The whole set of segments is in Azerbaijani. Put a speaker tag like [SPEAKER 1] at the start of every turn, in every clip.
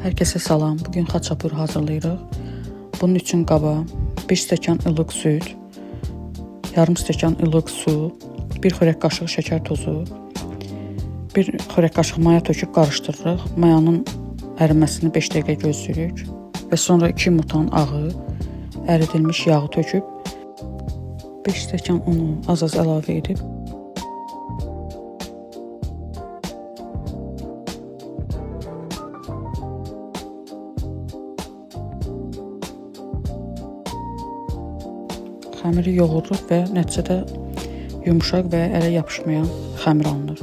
[SPEAKER 1] Hər kəsə salam. Bugün xaçapur hazırlayırıq. Bunun üçün qaba 1 stəkan ılıq süd, yarım stəkan ılıq su, 1 xörək qaşığı şəkər tozu, 1 xörək qaşığı maya töküb qarışdırırıq. Mayanın əriməsini 5 dəqiqə gözləyirik və sonra 2 yumurtanın ağı, əridilmiş yağı töküb 5 stəkan unu az-az əlavə edib xəmiri yoğururuq və nəticədə yumuşaq və ələ yapışmayan xəmir alınır.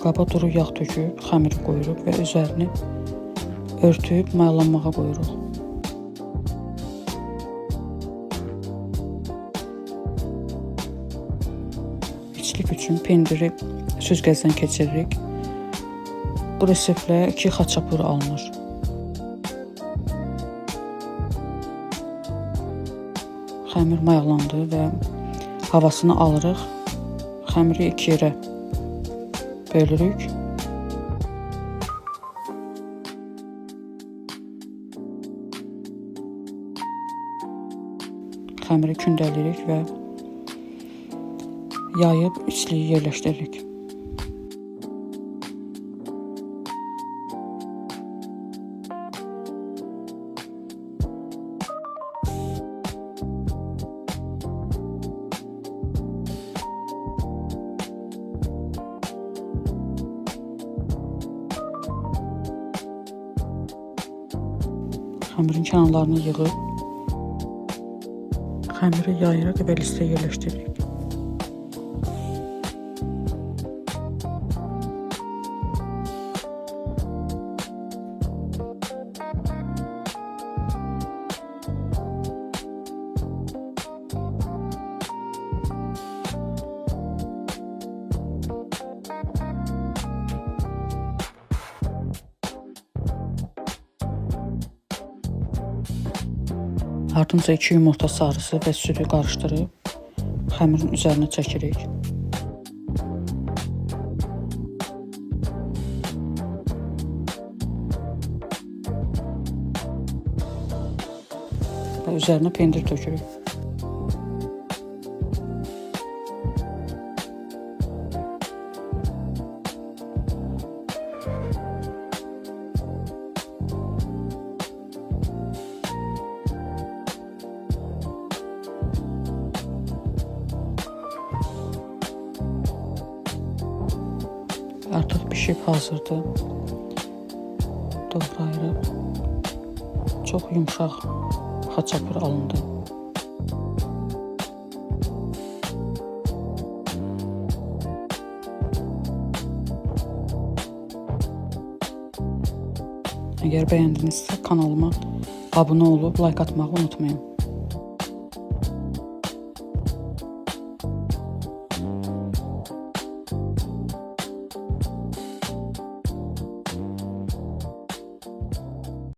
[SPEAKER 1] Qaba duru yağ töküb xəmiri qoyuruq və üzərini örtüb mayalanmağa qoyuruq. İçlik üçün pendiri süzgəcdən keçiririk. Bu reseptlə 2 xaçapur alınır. Xəmir mayalandı və havasını alırıq. Xəmiri 2 yerə bölürük. Xəmiri kündəlirik və yayıb içliyi yerləşdiririk. Xəmirin kənarlarını yığıb xəmiri yayırıq və listə yerləşdiririk. Ardınca 2 yumurta sarısı və südü qarışdırıb xəmirin üzərinə çəkirik. Və üzərinə pendir tökürük. Artıq pişib hazırdır. Doğrayırıq. Çox yumşaq xaçapur alındı. Əgər bəyəndinizsə kanalıma abunə olub like atmağı unutmayın.